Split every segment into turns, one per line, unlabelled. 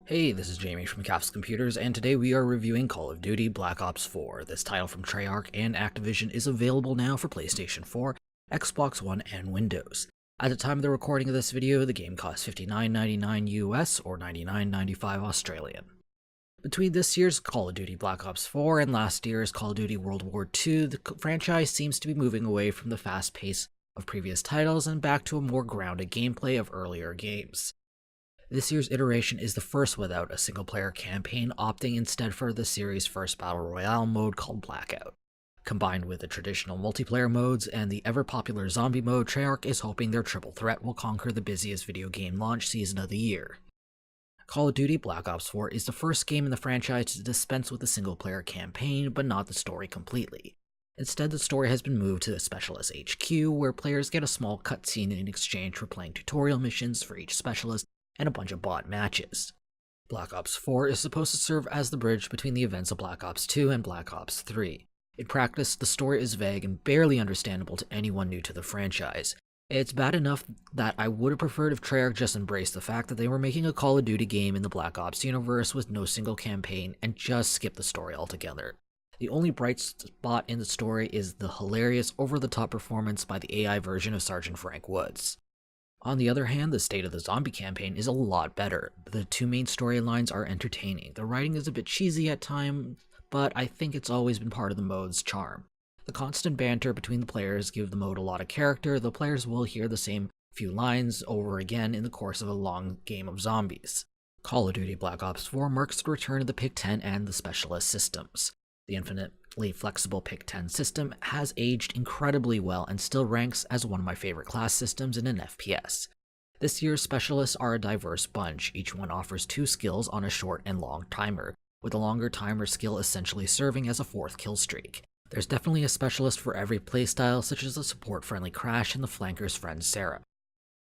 Hey, this is Jamie from Capsule Computers, and today we are reviewing Call of Duty Black Ops 4. This title from Treyarch and Activision is available now for PlayStation 4, Xbox One, and Windows. At the time of the recording of this video, the game costs $59.99 US or $99.95 Australian. Between this year's Call of Duty Black Ops 4 and last year's Call of Duty World War II, the franchise seems to be moving away from the fast pace of previous titles and back to a more grounded gameplay of earlier games. This year's iteration is the first without a single-player campaign, opting instead for the series' first Battle Royale mode called Blackout. Combined with the traditional multiplayer modes and the ever-popular zombie mode, Treyarch is hoping their triple threat will conquer the busiest video game launch season of the year. Call of Duty Black Ops 4 is the first game in the franchise to dispense with a single-player campaign, but not the story completely. Instead, the story has been moved to the Specialist HQ, where players get a small cutscene in exchange for playing tutorial missions for each specialist and a bunch of bot matches. Black Ops 4 is supposed to serve as the bridge between the events of Black Ops 2 and Black Ops 3. In practice, the story is vague and barely understandable to anyone new to the franchise. It's bad enough that I would have preferred if Treyarch just embraced the fact that they were making a Call of Duty game in the Black Ops universe with no single campaign and just skip the story altogether. The only bright spot in the story is the hilarious, over-the-top performance by the AI version of Sergeant Frank Woods. On the other hand, the state of the zombie campaign is a lot better. The two main storylines are entertaining. The writing is a bit cheesy at times, but I think it's always been part of the mode's charm. The constant banter between the players give the mode a lot of character. The players will hear the same few lines over again in the course of a long game of zombies. Call of Duty Black Ops 4 marks the return of the Pick-10 and the Specialist systems. The infinitely flexible Pick-10 system has aged incredibly well and still ranks as one of my favorite class systems in an FPS. This year's Specialists are a diverse bunch. Each one offers two skills on a short and long timer, with the longer timer skill essentially serving as a fourth kill streak. There's definitely a Specialist for every playstyle, such as the support-friendly Crash and the flanker's friend Sarah.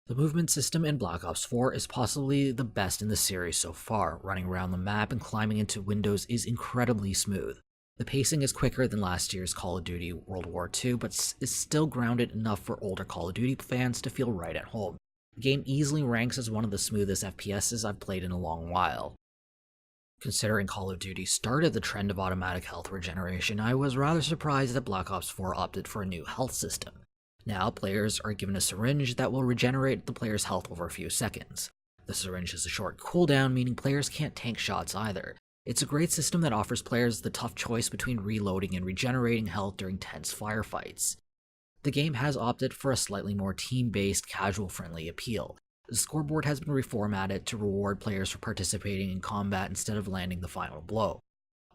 The movement system in Black Ops 4 is possibly the best in the series so far. Running around the map and climbing into windows is incredibly smooth. The pacing is quicker than last year's Call of Duty World War II, but is still grounded enough for older Call of Duty fans to feel right at home. The game easily ranks as one of the smoothest FPSs I've played in a long while. Considering Call of Duty started the trend of automatic health regeneration, I was rather surprised that Black Ops 4 opted for a new health system. Now, players are given a syringe that will regenerate the player's health over a few seconds. The syringe has a short cooldown, meaning players can't tank shots either. It's a great system that offers players the tough choice between reloading and regenerating health during tense firefights. The game has opted for a slightly more team-based, casual-friendly appeal. The scoreboard has been reformatted to reward players for participating in combat instead of landing the final blow.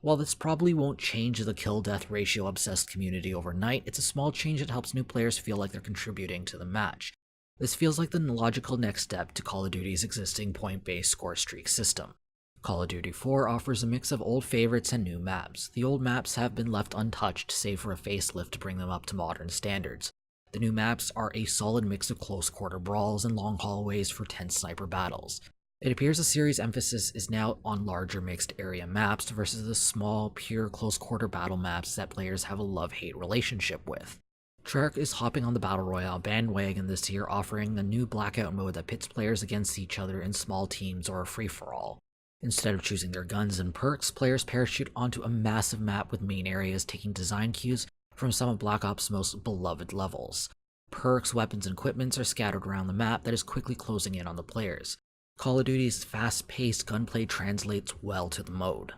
While this probably won't change the kill-death ratio-obsessed community overnight, it's a small change that helps new players feel like they're contributing to the match. This feels like the logical next step to Call of Duty's existing point-based score streak system. Call of Duty 4 offers a mix of old favorites and new maps. The old maps have been left untouched, save for a facelift to bring them up to modern standards. The new maps are a solid mix of close-quarter brawls and long hallways for tense sniper battles. It appears the series' emphasis is now on larger mixed-area maps versus the small, pure close-quarter battle maps that players have a love-hate relationship with. Treyarch is hopping on the Battle Royale bandwagon this year, offering a new Blackout mode that pits players against each other in small teams or a free-for-all. Instead of choosing their guns and perks, players parachute onto a massive map with main areas taking design cues from some of Black Ops' most beloved levels. Perks, weapons, and equipments are scattered around the map that is quickly closing in on the players. Call of Duty's fast-paced gunplay translates well to the mode.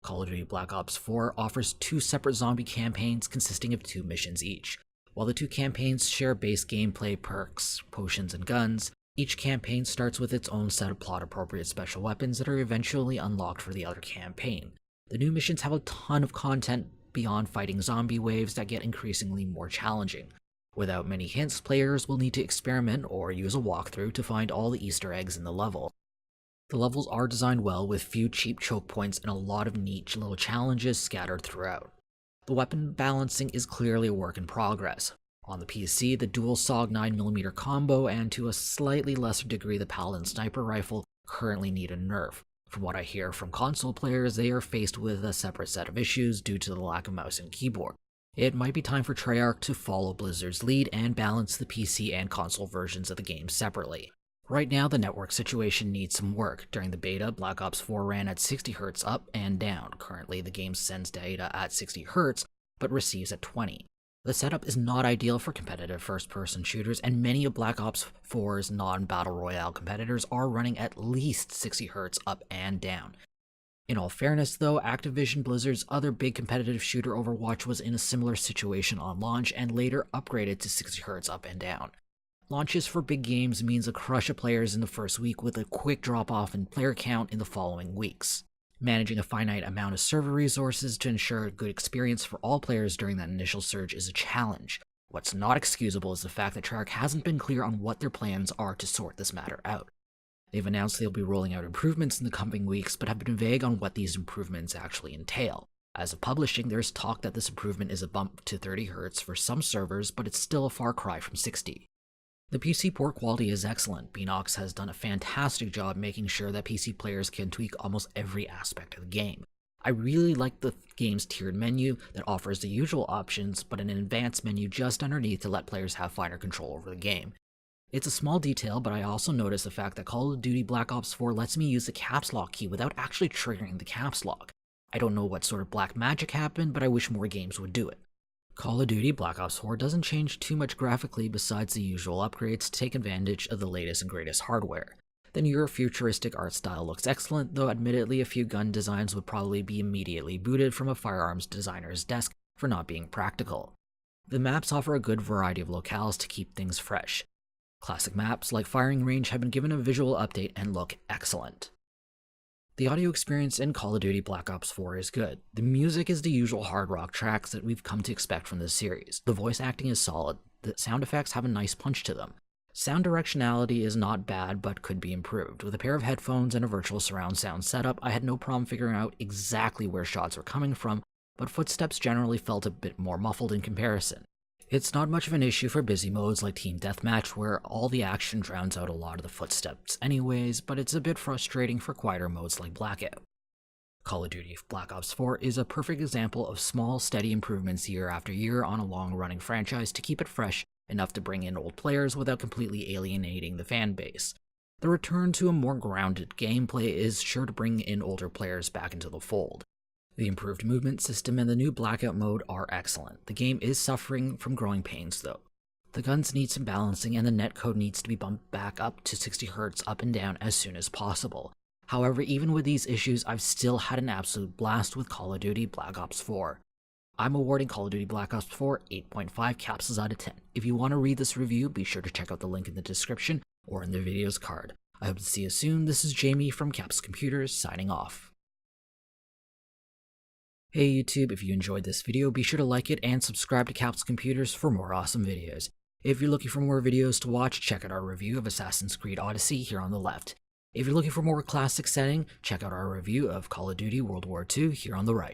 Call of Duty Black Ops 4 offers two separate zombie campaigns consisting of 2 missions each. While the 2 campaigns share base gameplay, perks, potions, and guns, each campaign starts with its own set of plot-appropriate special weapons that are eventually unlocked for the other campaign. The new missions have a ton of content beyond fighting zombie waves that get increasingly more challenging. Without many hints, players will need to experiment or use a walkthrough to find all the Easter eggs in the level. The levels are designed well with few cheap choke points and a lot of neat little challenges scattered throughout. The weapon balancing is clearly a work in progress. On the PC, the dual SOG 9mm combo and to a slightly lesser degree the Paladin sniper rifle currently need a nerf. From what I hear from console players, they are faced with a separate set of issues due to the lack of mouse and keyboard. It might be time for Treyarch to follow Blizzard's lead and balance the PC and console versions of the game separately. Right now, the network situation needs some work. During the beta, Black Ops 4 ran at 60 Hz up and down. Currently, the game sends data at 60 Hz, but receives at 20. The setup is not ideal for competitive first-person shooters, and many of Black Ops 4's non-Battle Royale competitors are running at least 60 Hz up and down. In all fairness, though, Activision Blizzard's other big competitive shooter Overwatch was in a similar situation on launch and later upgraded to 60 Hz up and down. Launches for big games means a crush of players in the first week with a quick drop-off in player count in the following weeks. Managing a finite amount of server resources to ensure a good experience for all players during that initial surge is a challenge. What's not excusable is the fact that Treyarch hasn't been clear on what their plans are to sort this matter out. They've announced they'll be rolling out improvements in the coming weeks, but have been vague on what these improvements actually entail. As of publishing, there's talk that this improvement is a bump to 30 Hz for some servers, but it's still a far cry from 60. The PC port quality is excellent. Beanox has done a fantastic job making sure that PC players can tweak almost every aspect of the game. I really like the game's tiered menu that offers the usual options, but an advanced menu just underneath to let players have finer control over the game. It's a small detail, but I also noticed the fact that Call of Duty Black Ops 4 lets me use the caps lock key without actually triggering the caps lock. I don't know what sort of black magic happened, but I wish more games would do it. Call of Duty Black Ops 4 doesn't change too much graphically besides the usual upgrades to take advantage of the latest and greatest hardware. The newer futuristic art style looks excellent, though admittedly a few gun designs would probably be immediately booted from a firearms designer's desk for not being practical. The maps offer a good variety of locales to keep things fresh. Classic maps like Firing Range have been given a visual update and look excellent. The audio experience in Call of Duty Black Ops 4 is good. The music is the usual hard rock tracks that we've come to expect from this series. The voice acting is solid. The sound effects have a nice punch to them. Sound directionality is not bad but could be improved. With a pair of headphones and a virtual surround sound setup, I had no problem figuring out exactly where shots were coming from, but footsteps generally felt a bit more muffled in comparison. It's not much of an issue for busy modes like Team Deathmatch, where all the action drowns out a lot of the footsteps anyways, but it's a bit frustrating for quieter modes like Blackout. Call of Duty Black Ops 4 is a perfect example of small, steady improvements year after year on a long-running franchise to keep it fresh enough to bring in old players without completely alienating the fan base. The return to a more grounded gameplay is sure to bring in older players back into the fold. The improved movement system and the new Blackout mode are excellent. The game is suffering from growing pains though. The guns need some balancing and the netcode needs to be bumped back up to 60 Hz up and down as soon as possible. However, even with these issues, I've still had an absolute blast with Call of Duty Black Ops 4. I'm awarding Call of Duty Black Ops 4 8.5 capsules out of 10. If you want to read this review, be sure to check out the link in the description or in the video's card. I hope to see you soon. This is Jamie from Capsule Computers signing off. Hey YouTube, if you enjoyed this video, be sure to like it and subscribe to Capsule Computers for more awesome videos. If you're looking for more videos to watch, check out our review of Assassin's Creed Odyssey here on the left. If you're looking for more classic setting, check out our review of Call of Duty World War II here on the right.